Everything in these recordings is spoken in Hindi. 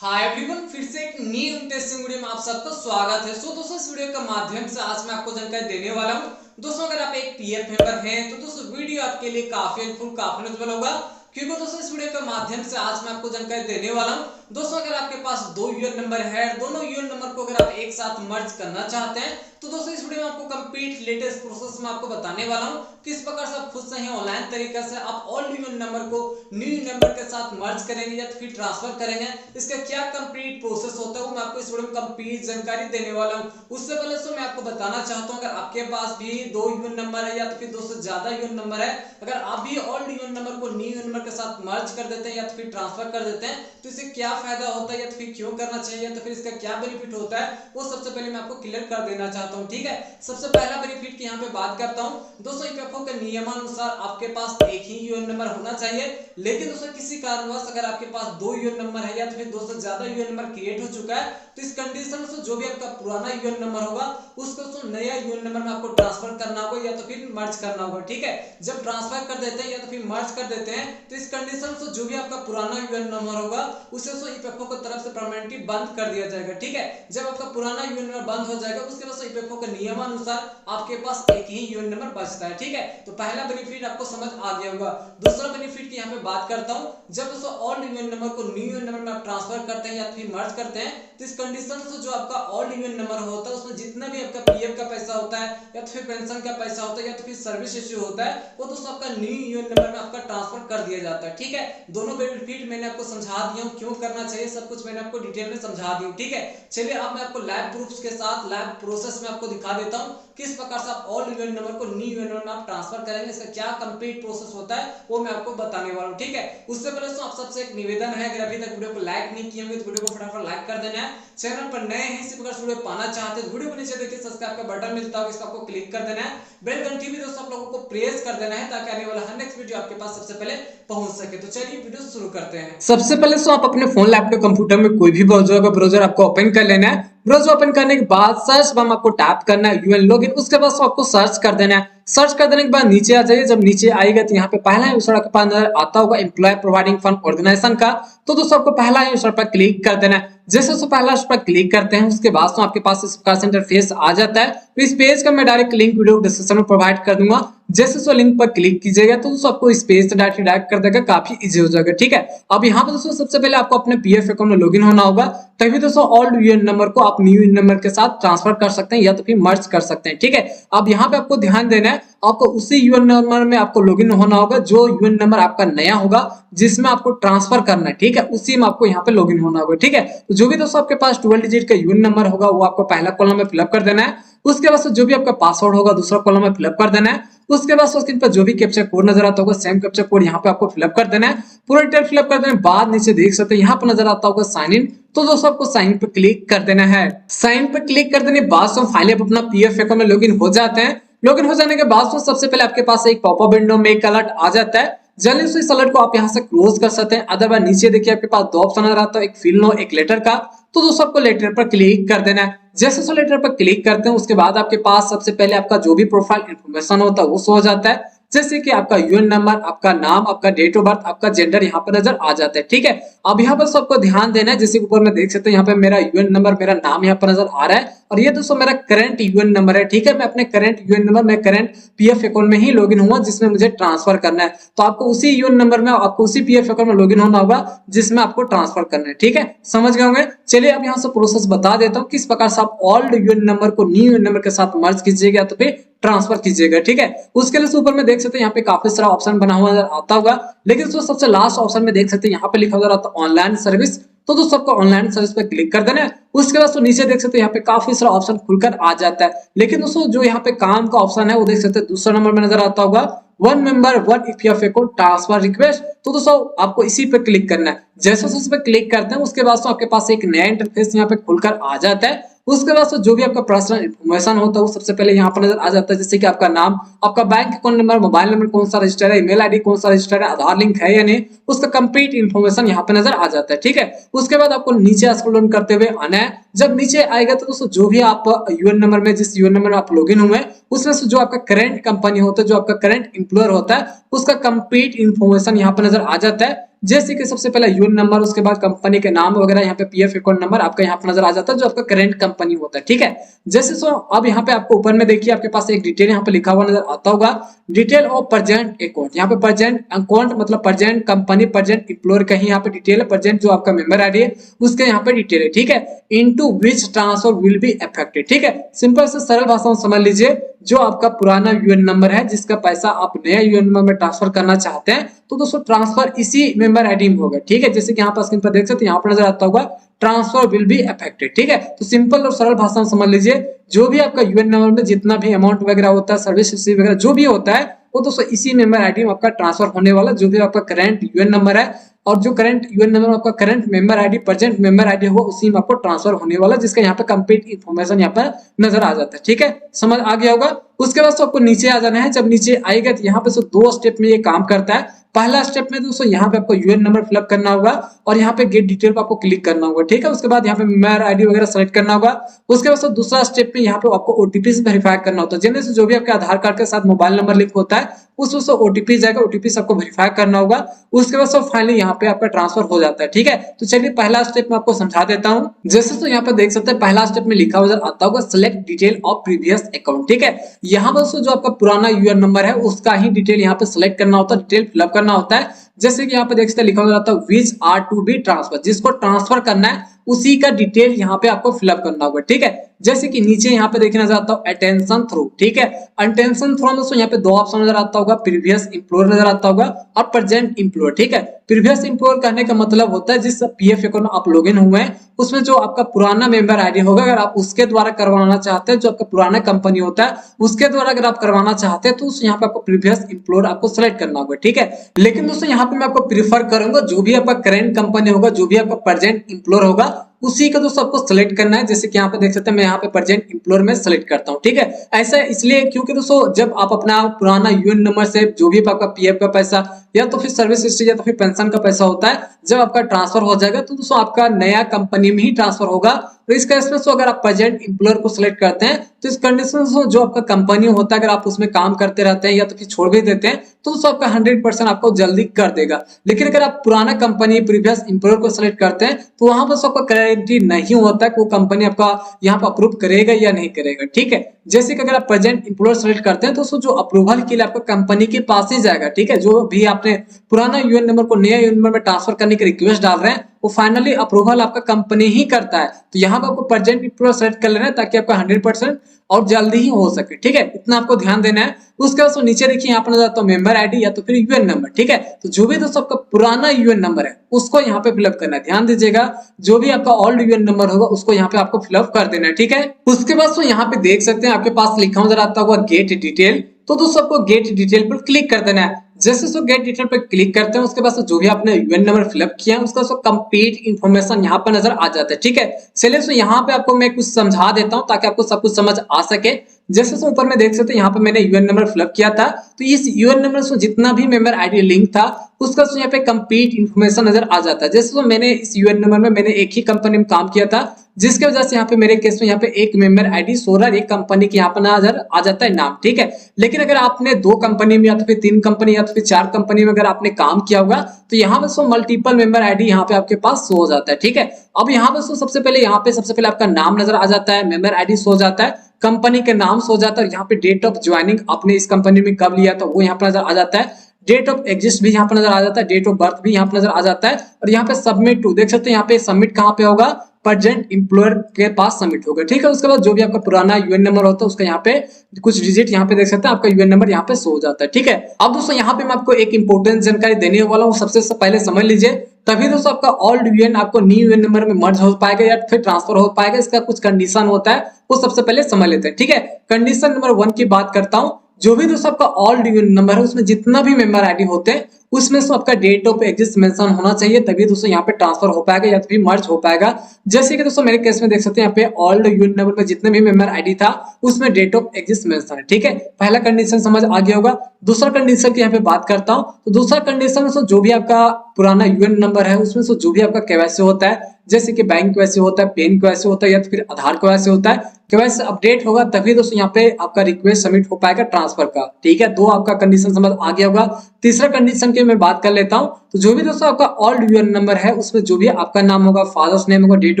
हाय एवरीवन, फिर से एक न्यू इंटरेस्टिंग वीडियो में आप सबका स्वागत है। दोस्तों, इस वीडियो के माध्यम से आज मैं आपको जानकारी देने वाला हूं। दोस्तों, अगर आप एक पीएफ मेंबर हैं तो दोस्तों वीडियो आपके लिए काफी हेल्पफुल, काफी यूजफुल होगा, क्योंकि दोस्तों इस वीडियो के माध्यम से आज मैं आपको जानकारी देने वाला हूं। दोस्तों, अगर आपके पास दो यूएन नंबर है, दोनों यूएन नंबर को अगर आप एक साथ मर्ज करना चाहते हैं तो दोस्तों इस वीडियो में आपको कंप्लीट लेटेस्ट प्रोसेस में आपको बताने वाला हूं किस प्रकार से आप खुद से ही ऑनलाइन तरीके से आप ओल्ड यूएन नंबर को न्यू नंबर के साथ मर्ज करेंगे या फिर ट्रांसफर करेंगे। इसका क्या कंप्लीट प्रोसेस होता है वो मैं आपको इस वीडियो में कंप्लीट जानकारी देने वाला हूं। उससे पहले तो मैं आपको बताना चाहता हूं, अगर आपके पास भी दो यूएन नंबर है या तो फिर दो से ज्यादा यूएन नंबर है, अगर आप भी ओल्ड यूएन नंबर को न्यू यूएन नंबर के साथ मर्ज कर देते हैं या तो फिर ट्रांसफर कर देते हैं तो इससे क्या फायदा होता है या तो फिर क्यों करना चाहिए या तो फिर इसका क्या बेनिफिट होता है, वो सबसे पहले मैं आपको क्लियर कर देना चाहता हूं। ठीक है, सबसे पहला बेनिफिट की यहाँ पे बात करता हूं। दोस्तों, ईपीएफओ के नियमानुसार आपके पास एक ही यूएन नंबर होना चाहिए, लेकिन दोस्तों किसी कारणवश अगर आपके पास दो यूएन नंबर है या तो फिर दो से ज्यादा यूएन नंबर क्रिएट हो चुका है तो इस कंडीशन से जो भी आपका पुराना यूएन नंबर होगा उसको तो नया यूएन नंबर में आपको ट्रांसफर करना होगा या तो फिर मर्ज करना होगा। ठीक है, जब ट्रांसफर कर देते हैं या तो फिर मर्ज कर देते हैं तो इस कंडीशन से जो भी आपका पुराना यूएन नंबर होगा उसे ईपीएफओ की तरफ से परमानेंटली बंद कर दिया जाएगा। ठीक है, जब आपका पुराना यूएन नंबर बंद हो जाएगा उसके बाद ईपीएफओ के नियमानुसार आपके पास एक ही यूएन नंबर बचता है। ठीक है, तो पहला बेनिफिट आपको समझ आ गया होगा। दूसरा बेनिफिट की यहाँ पे बात करता हूँ, जब दोस्तों ओल्ड यूएन नंबर को न्यू यूएन नंबर में आप ट्रांसफर करते हैं या फिर मर्ज करते हैं तो इस कंडीशन से जो आपका ओल्ड यूएन नंबर होता है उसमें जितना भी आपका पीएफ का पैसा होता है या तो फिर पेंशन का पैसा होता है या तो फिर सर्विस इश्यू होता है वो दोस्तों आपका न्यू यूएन नंबर में आपका ट्रांसफर कर दिया जाता है। ठीक है, दोनों बेनिफिट मैंने आपको समझा दिया हूँ, क्यों करना चाहिए सब कुछ मैंने आपको डिटेल में समझा दिया हूँ। ठीक है, चलिए अब मैं आपको लाइव प्रूफ्स के साथ लाइव प्रोसेस में आपको दिखा देता हूँ किस प्रकार से आप ओल्ड यूएन नंबर को न्यू यूएन नंबर में आप ट्रांसफर करेंगे, इसका क्या कंप्लीट प्रोसेस होता है वो मैं आपको बताने वाला हूं। ठीक है, उससे पहले तो आप सबसे एक निवेदन है, अगर अभी तक वीडियो को लाइक नहीं किए होंगे तो वीडियो को फटाफट लाइक कर देना है। चैनल पर नए हैं इसी प्रकार से वीडियो पाना चाहते हैं वीडियो को नीचे देखिए सब्सक्राइब का बटन मिलता होगा, इसको आपको क्लिक कर देना है। बेल घंटी भी दोस्तों आप लोगों को प्रेस कर देना है ताकि आने वाला हर नेक्स्ट वीडियो आपके पास सबसे पहले पहुंच सके। तो चलिए वीडियो शुरू करते हैं। सबसे पहले तो आप अपने फोन, लैपटॉप, कंप्यूटर में कोई भी ब्राउजर आपको ओपन कर लेना है। ब्राउजर ओपन करने के बाद सर्च बार में आपको टैप करना है यूएन लॉगिन, उसके बाद आपको सर्च कर देना है। सर्च कर देने के बाद नीचे आ जाइए। जब नीचे आएगा तो यहाँ पे पहला वेबसाइट आपके पास नजर आता होगा एम्प्लॉय प्रोवाइडिंग फंड ऑर्गेनाइजेशन का, तो दोस्तों आपको पहला वेबसाइट पर क्लिक कर देना है। जैसे उस पहला उस पर क्लिक करते हैं उसके बाद तो आपके पास इस प्रकार से इंटरफेस आ जाता है। तो इस पेज का मैं डायरेक्ट लिंक वीडियो डिस्क्रिप्शन में प्रोवाइड कर दूंगा, जैसे सो लिंक पर क्लिक कीजिएगा तो दोस्तों आपको इस पेज से डायरेक्ट कर देगा, काफी इजी हो जाएगा। ठीक है, अब यहाँ पे दोस्तों सबसे पहले आपको अपने पीएफ अकाउंट में लॉगिन होना होगा, तभी दोस्तों ओल्ड यूएन नंबर को आप न्यू नंबर के साथ ट्रांसफर कर सकते हैं या तो फिर मर्ज कर सकते हैं। ठीक है, अब यहाँ पे आपको ध्यान देना है, आपको उसी यूएन नंबर में आपको लॉगिन होना होगा जो यूएन नंबर आपका नया होगा जिसमें आपको ट्रांसफर करना है। ठीक है, उसी में आपको यहाँ पे लॉगिन होना होगा। ठीक है, तो जो भी दोस्तों आपके पास 12 डिजिट का यूएन नंबर होगा वो आपको पहला कॉलम में फिलअप कर देना है। उसके बाद जो भी आपका पासवर्ड होगा दूसरा कॉलम में फिलअप कर देना है। उसके बाद स्क्रीन पर जो भी कैप्चा कोड नजर आता होगा सेम कैप्चा कोड यहाँ पे आपको फिलअप कर देना है। पूरा डिटेल फिलअप कर देने बाद नीचे देख सकते हैं यहाँ पर नजर आता होगा साइन इन, तो दोस्तों आपको साइन पे क्लिक कर देना है। साइन पे क्लिक कर देने बाद फाइनली आप अपना पीएफ अकाउंट में लॉगिन हो जाते हैं। लॉगिन हो जाने के बाद सबसे पहले आपके पास एक पॉपअप विंडो में एक अलर्ट आ जाता है। जल्दी से इस अलर्ट को आप यहाँ से क्लोज कर सकते हैं, अदरवाइज नीचे देखिए आपके पास दो ऑप्शन आ रहा था, एक फिल नो एक लेटर का, तो दोस्तों आपको लेटर पर क्लिक कर देना है। जैसे सो लेटर पर क्लिक करते हैं उसके बाद आपके पास सबसे पहले आपका जो भी प्रोफाइल इंफॉर्मेशन होता है वो शो हो जाता है, जैसे कि आपका यूएन नंबर, आपका नाम, आपका डेट ऑफ बर्थ, आपका जेंडर यहाँ पर नजर आ जाता है। ठीक है, अब यहाँ पर सबको ध्यान देना है, जैसे ऊपर में देख सकते हैं यहाँ पे मेरा यूएन नंबर, मेरा नाम यहाँ पर नजर आ रहा है और ये दोस्तों मेरा करंट यूएन नंबर है। ठीक है, मैं अपने करंट यूएन नंबर में करंट पीएफ अकाउंट में ही लॉगिन हुआ जिसमें मुझे ट्रांसफर करना है, तो आपको उसी यूएन नंबर में आपको उसी पीएफ अकाउंट में लॉगिन होना होगा जिसमें आपको ट्रांसफर करना है। ठीक है, समझ गए होंगे। चलिए अब यहाँ से प्रोसेस बता देता हूँ किस प्रकार से आप ओल्ड यूएन नंबर को न्यू यूएन नंबर के साथ मर्ज कीजिएगा तो फिर ट्रांसफर कीजिएगा। ठीक है, उसके लिए ऊपर में देख सकते हैं यहाँ पे काफी सारा ऑप्शन बना हुआ नजर आता होगा, लेकिन दोस्तों सबसे लास्ट ऑप्शन में देख सकते हैं यहाँ पे लिखा हुआ था ऑनलाइन सर्विस, तो दोस्तों आपको ऑनलाइन सर्विस पे क्लिक कर देना है। उसके बाद तो नीचे देख सकते हैं यहाँ पे काफी सारा ऑप्शन खुलकर आ जाता है, लेकिन दोस्तों जो यहाँ पे काम का ऑप्शन है वो देख सकते हैं दूसरा नंबर में नजर आता होगा, one member one EPF account transfer request, तो दोस्तों आपको इसी पे क्लिक करना है। जैसे उस पे क्लिक करते हैं उसके बाद तो आपके पास एक नया इंटरफेस यहाँ पे खुलकर आ जाता है। उसके बाद जो भी आपका पर्सनल इन्फॉर्मेशन होता है वो सबसे पहले यहाँ पर नजर आ जाता है, जैसे कि आपका नाम, आपका bank account number, mobile number कौन सा रजिस्टर है, ईमेल आईडी कौन सा रजिस्टर है, आधार लिंक है या नहीं, उसका कंप्लीट इन्फॉर्मेशन यहाँ पे नजर आ जाता है। ठीक है, उसके बाद आपको नीचे स्क्रॉल डाउन करते हुए आना है। जब नीचे आएगा तो दोस्तों जो भी आप यूएन नंबर में जिस यूएन नंबर में आप लॉगिन हुए उसमें से जो आपका करंट कंपनी होता है, जो आपका करंट एम्प्लॉयर होता है, उसका कंप्लीट इन्फॉर्मेशन यहाँ पे नजर आ जाता है। जैसे कि सबसे पहला यूएन नंबर, उसके बाद कंपनी के नाम वगैरह, यहाँ पे पीएफ अकाउंट नंबर आपका यहाँ पर नजर आ जाता है जो आपका करंट कंपनी होता है। ठीक है, जैसे सो अब यहाँ पे आपको ऊपर में देखिए आपके पास एक डिटेल यहाँ पे लिखा हुआ नजर आता होगा, डिटेल ऑफ प्रेजेंट अकाउंट। यहाँ पे प्रेजेंट अकाउंट मतलब प्रेजेंट कंपनी, प्रेजेंट एम्प्लॉयर कहीं यहाँ पे डिटेल है, प्रेजेंट जो आपका मेंबर आईडी है उसके यहाँ पे डिटेल है। ठीक है, into which transfer will be affected. ठीक है, सिंपल से सरल भाषा में समझ लीजिए, जो आपका पुराना यूएन नंबर है जिसका पैसा आप नया यूएन नंबर में ट्रांसफर करना चाहते हैं, तो दोस्तों ट्रांसफर इसी मेंबर आईडी में होगा। ठीक है, जैसे कि यहाँ पर स्क्रीन पर देख सकते हैं, यहाँ पर नजर आता होगा ट्रांसफर विल बी अफेक्टेड। ठीक है, तो सिंपल और सरल भाषा में समझ लीजिए, जो भी आपका यूएन नंबर में जितना भी अमाउंट वगैरह होता है, सर्विस हिस्ट्री वगैरह जो भी होता है, वो दोस्तों इसी मेंबर आईडी में आपका ट्रांसफर होने वाला, जो भी आपका करंट यूएन नंबर है और जो करंट यूएन नंबर आपका current member ID, present member ID होगा, उसी में आपको ट्रांसफर होने वाला, जिसका यहाँ पे कंप्लीट इंफॉर्मेशन यहाँ पर नजर आ जाता है। ठीक है, समझ आ गया होगा। उसके बाद आपको नीचे आ जाना है, जब नीचे आएगा तो यहाँ पे दो स्टेप में ये काम करता है। पहला स्टेप में दोस्तों यहाँ पे आपको यूएन नंबर फिलअप करना होगा और यहाँ पे गेट डिटेल पे आपको क्लिक करना होगा। ठीक है, उसके बाद यहाँ पे मेंबर आईडी वगैरह सेलेक्ट करना होगा। उसके बाद दूसरा स्टेप में यहाँ पे आपको ओटीपी से वेरीफाई करना होता है, जैसे जो भी आपके आधार कार्ड के साथ मोबाइल नंबर लिंक होता है उस ओटीपी जाएगा, ओटीपी से आपको वेरीफाई करना होगा। उसके बाद फाइनली यहाँ पे आपका ट्रांसफर हो जाता है। ठीक है, तो चलिए पहला स्टेप मैं आपको समझा देता हूँ। जैसे तो यहाँ पे देख सकते हैं पहला स्टेप में लिखा हुआ आता होगा select detail of previous account. ठीक है, यहाँ पर जो आपका पुराना यूएन नंबर है उसका ही डिटेल यहाँ पे सिलेक्ट करना होता है, डिटेल फिलअप करना होता है। जैसे कि यहाँ पे देख सकते हैं लिखा हुआ रहता है which are to be transfer, जिसको ट्रांसफर करना है उसी का डिटेल यहाँ पे आपको फिलअप करना होगा। ठीक है, जैसे कि नीचे यहाँ पे देखना चाहता हूँ अटेंशन थ्रू। ठीक है, अटेंशन थ्रू में यहाँ पे दो ऑप्शन नजर आता होगा, प्रीवियस एम्प्लॉयर नजर आता होगा और प्रेजेंट एम्प्लॉयर। ठीक है, प्रीवियस एम्प्लॉयर कहने का मतलब होता है जिस पीएफ अकाउंट में आप लॉगिन हुए हैं उसमें जो आपका पुराना मेंबर आईडी होगा, अगर आप उसके द्वारा करवाना चाहते हैं, जो आपका पुराना कंपनी होता है उसके द्वारा अगर आप करवाना चाहते हैं, तो यहाँ पे आपको प्रीवियस एम्प्लॉयर आपको सेलेक्ट करना होगा। ठीक है, लेकिन दोस्तों यहाँ पे मैं आपको प्रीफर करूंगा जो भी आपका करंट कंपनी होगा, जो भी आपका प्रेजेंट एम्प्लॉयर होगा उसी का दोस्तों आपको सेलेक्ट करना है। जैसे कि यहाँ पे देख सकते हैं मैं यहाँ पे प्रेजेंट एम्प्लॉयर में सेलेक्ट करता हूँ। ठीक है, ऐसा इसलिए क्योंकि दोस्तों जब आप अपना पुराना यूएन नंबर से जो भी आपका पीएफ का पैसा या तो फिर सर्विस हिस्ट्री या तो फिर पेंशन का पैसा होता है, जब आपका ट्रांसफर हो जाएगा तो दोस्तों आपका नया कंपनी में ही ट्रांसफर होगा। तो इस केस में अगर आप प्रेजेंट एम्प्लॉयर को सिलेक्ट करते हैं तो इस कंडीशन जो आपका कंपनी होता है, अगर आप उसमें काम करते रहते हैं या तो फिर छोड़ भी देते हैं तो दोस्तों आपका 100% आपको जल्दी कर देगा। लेकिन अगर आप पुराना कंपनी प्रीवियस एम्प्लॉयर को सिलेक्ट करते हैं तो वहां पर आपका गारंटी नहीं होता है कि वो कंपनी आपका यहाँ पर अप्रूव करेगा या नहीं करेगा। ठीक है, जैसे कि अगर आप प्रेजेंट एम्प्लॉयर सेलेक्ट करते हैं तो जो अप्रूवल के लिए आपका कंपनी के पास ही जाएगा। ठीक है, जो भी आपने पुराना यूएन नंबर को नया यूएन नंबर में ट्रांसफर करने की रिक्वेस्ट डाल रहे हैं वो फाइनली अप्रूवल आपका कंपनी ही करता है। तो यहाँ पर आपको प्रेजेंट एम्प्लॉयर सेलेक्ट कर लेना है ताकि आपका 100% और जल्दी ही हो सके। ठीक है, इतना आपको ध्यान देना है। उसके बाद नीचे देखिए यहाँ पर नजर आता है मेंबर आईडी या तो फिर यूएन नंबर। ठीक है, तो जो भी दोस्तों आपका पुराना यूएन नंबर है उसको यहाँ पे फिलअप करना है। ध्यान दीजिएगा, जो भी आपका ओल्ड यूएन नंबर होगा उसको यहाँ पे आपको फिलअप कर देना है। ठीक है, उसके बाद यहाँ पे देख सकते हैं आपके पास लिखा नजर आता होगा गेट डिटेल, तो दोस्तों आपको गेट डिटेल पर क्लिक कर देना है। जैसे गेट डिटेल पर क्लिक करते हैं उसके बाद जो भी आपने यूएन नंबर फिलअप किया है उसका कंप्लीट इंफॉर्मेशन यहाँ पर नजर आ जाता है। ठीक है, चलिए यहाँ पे आपको मैं कुछ समझा देता हूँ ताकि आपको सब कुछ समझ आ सके। जैसे ऊपर में देख सकते हैं यहाँ पे मैंने यूएन नंबर फिलअप किया था, तो इस यूएन नंबर से जितना भी मेंबर आईडी लिंक था उसका यहाँ पे कंप्लीट इंफॉर्मेशन नजर आ जाता है। जैसे मैंने इस यूएन नंबर में मैंने एक ही कंपनी में काम किया था, जिसके वजह से यहाँ पे मेरे केस में यहाँ पे एक मेंबर आईडी 16 एक कंपनी के यहाँ पर नजर आ जाता है नाम। ठीक है, लेकिन अगर आपने 2 कंपनी में या तो फिर 3 कंपनी या तो फिर 4 कंपनी में अगर आपने काम किया होगा तो यहाँ पे मल्टीपल मेंबर आईडी यहाँ पे आपके पास शो हो जाता है। ठीक है, अब यहाँ पे सबसे पहले आपका नाम नजर आ जाता है, मेंबर आईडी शो हो जाता है, कंपनी के नाम शो हो जाता है, यहाँ पे डेट ऑफ ज्वाइनिंग आपने इस कंपनी में कब लिया था वो यहाँ पर नजर आ जाता है, डेट ऑफ एग्जिस्ट भी यहाँ पर नजर आ जाता है, डेट ऑफ बर्थ भी यहाँ पर नजर आ जाता है। और यहाँ पे सबमिट टू देख सकते हैं, यहाँ पे सबमिट कहाँ पे होगा, प्रेजेंट एम्प्लॉयर के पास सबमिट होगा। ठीक है, उसके बाद जो भी आपका पुराना यूएन नंबर होता है उसका यहाँ पे कुछ डिजिट यहाँ पे देख सकते हैं आपका यूएन नंबर यहाँ पे शो हो जाता है। ठीक है, अब दोस्तों यहाँ पे मैं आपको एक इंपॉर्टेंट जानकारी देने वाला हूँ, सबसे पहले समझ लीजिए, तभी दोस्तों आपका ओल्ड यूएन आपको न्यू यूएन नंबर में मर्ज हो पाएगा या फिर ट्रांसफर हो पाएगा। इसका कुछ कंडीशन होता है वो सबसे पहले समझ लेते हैं। ठीक है, कंडीशन नंबर 1 की बात करता हूँ, जो भी दोस्तों आपका ओल्ड यूएन नंबर है उसमें जितना भी मेंबर आईडी होते हैं उसमें से आपका डेट ऑफ एग्जिस्ट मेंशन होना चाहिए, तभी दोस्तों यहाँ पे ट्रांसफर हो पाएगा या फिर मर्ज हो पाएगा। जैसे कि दोस्तों मेरे केस में देख सकते हैं यहाँ पे ओल्ड यूएन नंबर पे जितने भी मेंबर आईडी था उसमें डेट ऑफ एग्जिस्ट मेंशन है। ठीक है, पहला कंडीशन समझ आ गया होगा। दूसरा कंडीशन की यहाँ पे बात करता हूँ, तो दूसरा कंडीशन में जो भी आपका पुराना यूएन नंबर है उसमें से जो भी आपका केवाईसी होता है, जैसे कि बैंक केवाईसी होता है, पेन केवाईसी होता है या फिर आधार केवाईसी होता है, केवाईसी अपडेट होगा तभी दोस्तों यहाँ पे आपका रिक्वेस्ट सबमिट हो पाएगा ट्रांसफर का। ठीक है, 2 आपका कंडीशन समझ आ गया होगा। तीसरा कंडीशन की मैं बात कर लेता हूँ, तो जो भी दोस्तों आपका ओल्ड यूएन नंबर है उसमें जो भी आपका नाम होगा, फादर्स नेम होगा, डेट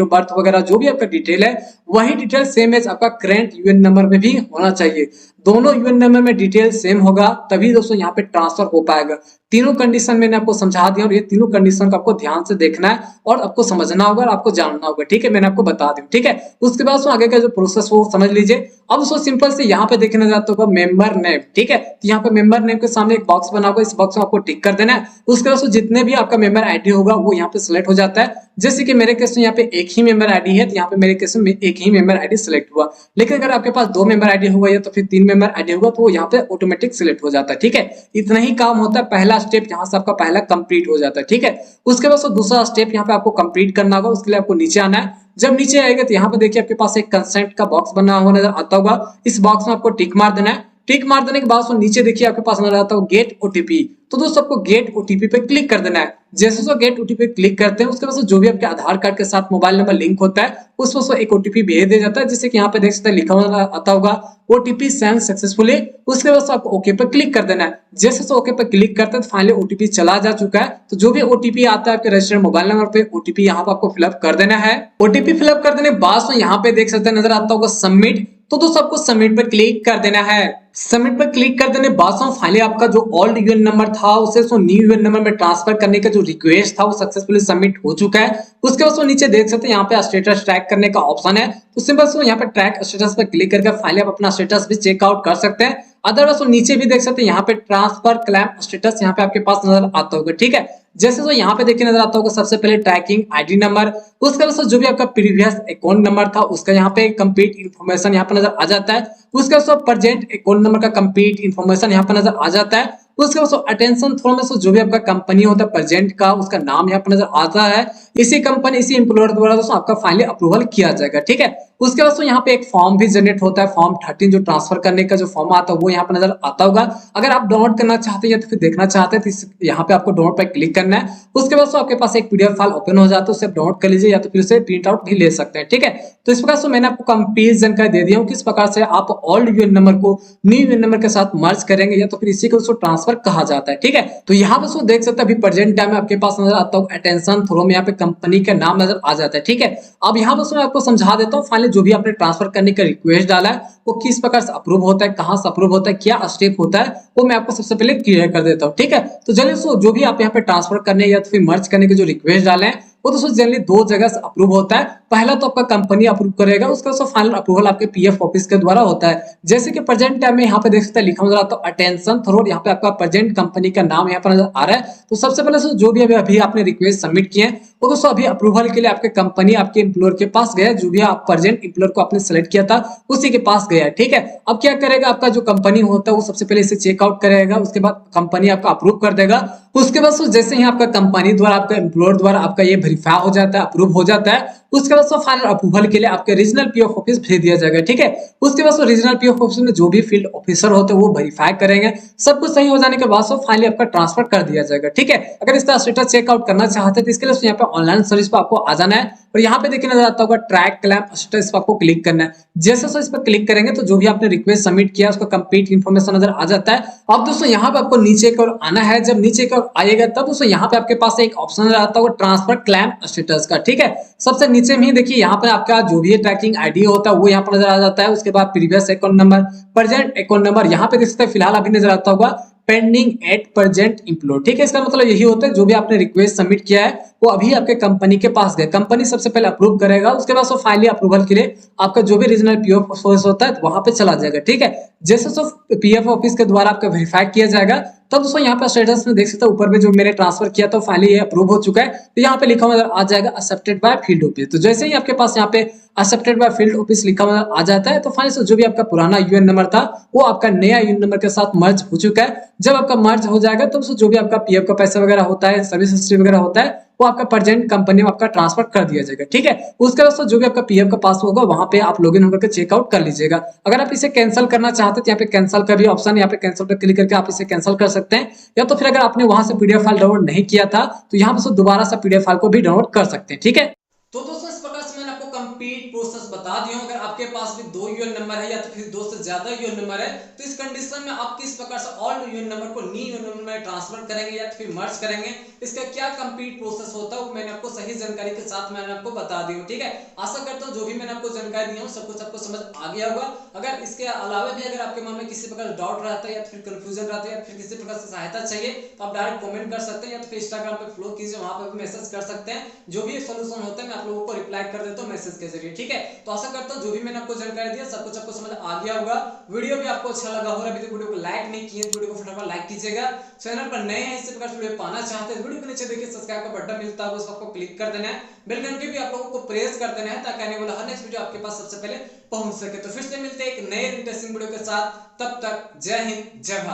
ऑफ बर्थ वगैरह जो भी आपका डिटेल है वही डिटेल सेम एज आपका करंट यूएन नंबर में भी होना चाहिए। दोनों यूएन नंबर में डिटेल सेम होगा तभी दोस्तों यहाँ पे ट्रांसफर हो पाएगा। तीनों कंडीशन मैंने आपको समझा दिया और ये तीनों कंडीशन को आपको ध्यान से देखना है और आपको समझना होगा और आपको जानना होगा, ठीक है, मैंने आपको बता दिया, ठीक है। उसके बाद आगे का जो प्रोसेस वो समझ लीजिए। अब उसको सिंपल से यहाँ पे देखने जाता होगा मेंबर नेम, ठीक है, तो यहाँ पे मेंबर नेम के सामने एक बॉक्स बना होगा, इस बॉक्स में आपको टिक कर देना है। उसके बाद जितने भी आपका मेंबर आईडी होगा वो यहाँ पे सिलेक्ट हो जाता है। जैसे कि मेरे केस में यहाँ पे एक ही मेंबर आईडी है, तो यहाँ पे मेरे केस में एक ही मेंबर आईडी सिलेक्ट हुआ। लेकिन अगर आपके पास 2 मेंबर आईडी होगा या तो फिर 3 मेंबर आईडी होगा तो वो यहाँ पे ऑटोमेटिक सिलेक्ट हो जाता है, ठीक है। इतना ही काम होता है, पहला स्टेप यहाँ से आपका पहला कंप्लीट हो जाता है, ठीक है। उसके बाद दूसरा स्टेप यहाँ पे आपको कंप्लीट करना होगा। उसके लिए आपको नीचे आना है। जब नीचे आएगा तो यहाँ पे देखिए आपके पास एक कंसेंट का बॉक्स बना हुआ नजर आता होगा, इस बॉक्स में आपको टिक मार देना है। टिक मार देने के बाद नीचे देखिए आपके पास नजर आता है गेट ओटीपी, तो दोस्तों आपको गेट ओटीपी पे क्लिक कर देना है। जैसे गेट ओटीपी पे क्लिक करते हैं उसके बाद जो भी आपके आधार कार्ड के साथ मोबाइल नंबर लिंक होता है उसमें एक ओटीपी भेज दिया जाता है, जिससे कि यहाँ पे देख सकते हैं लिखा हुआ आता होगा ओटीपी सेंड सक्सेसफुली। उसके बाद आपको ओके पे क्लिक कर देना है। जैसे ओके पे क्लिक करते हैं तो फाइनली ओटीपी चला जा चुका है। तो जो भी ओटीपी आता है आपके रजिस्टर्ड मोबाइल नंबर पे ओटीपी यहाँ पे आपको फिलअप कर देना है। ओटीपी फिलअप कर देने के बाद यहाँ पे देख सकते हैं नजर आता होगा सबमिट, तो दोस्तों आपको सबमिट पर क्लिक कर देना है। सबमिट पर क्लिक कर देने बाद फाइनली आपका जो ओल्ड यूएन नंबर था उसे न्यू यूएन नंबर में ट्रांसफर करने का जो रिक्वेस्ट था वो सक्सेसफुली सबमिट हो चुका है। उसके बाद नीचे देख सकते हैं यहाँ पे स्टेटस ट्रैक करने का ऑप्शन है, तो सिंपल यहाँ पे ट्रैक स्टेटस पर क्लिक करके फाइनली आप अपना स्टेटस भी चेकआउट कर सकते हैं। अदरवाइज नीचे भी देख सकते हैं यहाँ पे ट्रांसफर क्लेम स्टेटस यहाँ पे आपके पास नजर आता होगा, ठीक है। जैसे तो यहाँ पे देखिए नजर आता होगा सबसे पहले ट्रैकिंग आईडी नंबर, उसके बाद जो भी आपका प्रीवियस अकाउंट नंबर था उसका यहाँ पे कंप्लीट इन्फॉर्मेशन यहाँ पे नजर आ जाता है। उसके बाद प्रेजेंट अकाउंट नंबर का कंप्लीट इन्फॉर्मेशन यहाँ पे नजर आ जाता है। उसके बाद अटेंशन थ्रो में जो भी आपका कंपनी होता है प्रेजेंट का उसका नाम यहाँ पे नजर आता है। इसी कंपनी इसी एम्प्लॉयर द्वारा दोस्तों आपका फाइनली अप्रूवल किया जाएगा, ठीक है। उसके बाद यहाँ पे एक फॉर्म भी जनरेट होता है, फॉर्म 13 जो ट्रांसफर करने का जो फॉर्म आता है वो यहाँ पे नजर आता होगा। अगर आप डाउनलोड करना चाहते हैं या तो फिर देखना चाहते हैं तो यहाँ पे आपको डाउनलोड पर क्लिक करना है। उसके बाद आपके पास एक पीडीएफ फाइल ओपन हो जाता है, उसे आप डाउनलोड कर लीजिए या तो फिर उसे प्रिंट आउट भी ले सकते हैं, ठीक है। तो इस प्रकार से मैंने आपको कंप्लीट जानकारी दे दिया हूँ किस प्रकार से आप ओल्ड यूएन नंबर को न्यू यूएन नंबर के साथ मर्ज करेंगे या तो फिर इसी को ट्रांसफर कहा जाता है, ठीक है। तो यहाँ पे देख सकते हैं अभी प्रेजेंट टाइम में आपके पास नजर आता है अटेंशन थ्रो में यहाँ पे कंपनी का नाम नजर आ जाता है, ठीक है। अब यहाँ पे मैं आपको समझा देता हूँ फाइनली जो भी आपने ट्रांसफर करने का रिक्वेस्ट डाला है वो किस प्रकार से अप्रूव होता है, कहां से अप्रूव होता है, क्या स्टेप होता है वो मैं आपको सबसे पहले क्लियर कर देता हूँ, ठीक है। तो चलिए जो भी आप यहाँ पे ट्रांसफर करने या तो फिर मर्ज करने के जो रिक्वेस्ट डाले हैं वो दोस्तों जनरली 2 जगह से अप्रूव होता है। पहला तो आपका कंपनी अप्रूव करेगा, उसका फाइनल अप्रूवल आपके पीएफ ऑफिस के द्वारा होता है। जैसे कि प्रेजेंट टाइम में यहाँ पे देख सकते हैं लिखा नजर आता है अटेंशन थ्रो, यहाँ पे आपका प्रेजेंट कंपनी का नाम यहाँ पर नजर आ रहा है। तो सबसे पहले जो भी अभी आपने रिक्वेस्ट सबमिट किए हैं वो दोस्तों अभी अप्रूवल के लिए आपके कंपनी आपके एम्प्लॉयर के पास गया, जो भी आप प्रेजेंट एम्प्लॉयर को आपने सेलेक्ट किया था उसी के पास गया, ठीक है। अब क्या करेगा आपका जो कंपनी होता है वो सबसे पहले इसे चेकआउट करेगा, उसके बाद कंपनी आपका अप्रूव कर देगा। उसके बाद जैसे ही आपका कंपनी द्वारा आपका एम्प्लॉयर द्वारा आपका ये वेरीफाई हो जाता है, अप्रूव हो जाता है, उसके बाद फाइनल अप्रूवल के लिए आपके रीजनल पीएफ ऑफिस भेज दिया जाएगा, ठीक है। उसके बाद रीजनल पीएफ ऑफिस में जो भी फील्ड ऑफिसर होते हैं वो वेरीफाई करेंगे। सब कुछ सही हो जाने के बाद फाइनली आपका ट्रांसफर कर दिया जाएगा, ठीक है। अगर इसका स्टेटस चेकआउट करना चाहते हैं तो इसके लिए यहाँ पे ऑनलाइन सर्विस पर आपको आ जाना है और यहाँ पे देखिए नजर आता होगा ट्रैक क्लेम स्टेटस पर आपको क्लिक करना है। जैसे इस पर क्लिक करेंगे तो जो भी आपने रिक्वेस्ट सबमिट किया उसका कंप्लीट इन्फॉर्मेशन नजर आ जाता है। अब दोस्तों यहाँ पे आपको नीचे की ओर आना है। जब नीचे की ओर आएगा तब दोस्तों यहाँ पे आपके पास एक ऑप्शन नजर आता होगा ट्रांसफर क्लेम स्टेटस का, ठीक है। सबसे नीचे में देखिए यहाँ पे आपका जो भी ट्रैकिंग आईडी होता है वो यहाँ पर नजर आ जाता है। उसके बाद previous account number, present account number यहाँ पे देख सकते हैं फिलहाल अभी नजर आता होगा पेंडिंग एट प्रेजेंट एम्प्लॉय, ठीक है। इसका मतलब यही होता है जो भी आपने रिक्वेस्ट सबमिट किया है वो अभी आपके कंपनी के पास गए, कंपनी सबसे पहले अप्रूव करेगा, उसके बाद फाइनली अप्रूवल के लिए आपका जो भी रीजनल पीएफ ऑफिस होता है वहां पे चला जाएगा, ठीक है। जैसे पीएफ ऑफिस के द्वारा आपका वेरीफाई किया जाएगा तब दोस्तों यहाँ पे स्टेटस में देख सकते हैं ऊपर में जो मैंने ट्रांसफर किया था फाइनली ये अप्रूव हो चुका है। तो यहाँ पे लिखा हुआ आ जाएगा एक्सेप्टेड बाय फील्ड ऑफिस। तो जैसे ही आपके पास यहाँ पे एक्सेप्टेड बाय फील्ड ऑफिस लिखा हुआ आ जाता है तो फाइनली से जो भी आपका पुराना यूएन नंबर था वो आपका नया यूएन नंबर के साथ मर्ज हो चुका है। जब आपका मर्ज हो जाएगा तो जो भी आपका पीएफ का पैसा वगैरह होता है, सर्विस हिस्ट्री वगैरह होता है वो आपका प्रेजेंट कंपनी में आपका ट्रांसफर कर दिया जाएगा, ठीक है। उसके बाद जो भी आपका पीएफ का पास होगा वहां पे आप लॉगिन होकर के चेकआउट कर लीजिएगा। अगर आप इसे कैंसिल करना चाहते हैं तो यहाँ पे कैंसिल का भी ऑप्शन, यहाँ पे कैंसिल पर क्लिक करके आप इसे कैंसिल कर सकते हैं। या तो फिर अगर आपने वहां से पीडीएफ फाइल डाउनलोड नहीं किया था तो यहाँ पे दोबारा से पीडीएफ फाइल को भी डाउनलोड कर सकते हैं, ठीक है। तो दोस्तों इस प्रकार से मैंने आपको कंप्लीट प्रोसेस बता दिया हूं। अगर आपके पास भी 2 यूएन नंबर है या तो फिर 2 से ज्यादा यूएन नंबर है, तो इस कंडीशन में आप किस प्रकार से ओल्ड यूएन नंबर को न्यू यूएन नंबर में ट्रांसफर करेंगे या फिर मर्ज करेंगे, इसका क्या कंप्लीट प्रोसेस होता है, वो मैंने आपको सही जानकारी के साथ मैंने आपको बता दी हूं। ठीक है, आशा करता हूं जो भी मैंने आपको जानकारी दी हूं सब कुछ आपको समझ आ गया होगा। अगर इसके अलावा भी अगर आपके मन में किसी प्रकार डाउट रहता है या फिर कंफ्यूजन रहता है या फिर किसी प्रकार से सहायता चाहिए, तो आप डायरेक्ट कमेंट कर सकते हैं या फिर इंस्टाग्राम पे फॉलो कीजिए, वहां पर मैसेज कर सकते हैं। जो भी सॉल्यूशन होता है मैं आप लोगों को रिप्लाई कर देता हूं मैसेज के जरिए। ठीक है, तो आशा करता हूं जो भी मैंने आपको जानकारी दिया सब कुछ आपको समझ आ गया होगा। वीडियो भी आपको अच्छा लगा होगा। अभी तक वीडियो को लाइक नहीं किए तो वीडियो को फटाफट लाइक कीजिएगा। चैनल पर नए हैं इसी प्रकार वीडियो पाना चाहते हैं, वीडियो के नीचे देखिए सब्सक्राइब का बटन मिलता है, उसको आपको क्लिक कर देना है। बेल घंटी भी आप लोगों को प्रेस कर देना है ताकि आने वाला हर नेक्स्ट वीडियो आपके पास सबसे पहले पहुंच सके। तो फिर से मिलते हैं एक नए इंटरेस्टिंग वीडियो के साथ, तब तक जय हिंद जय भारत।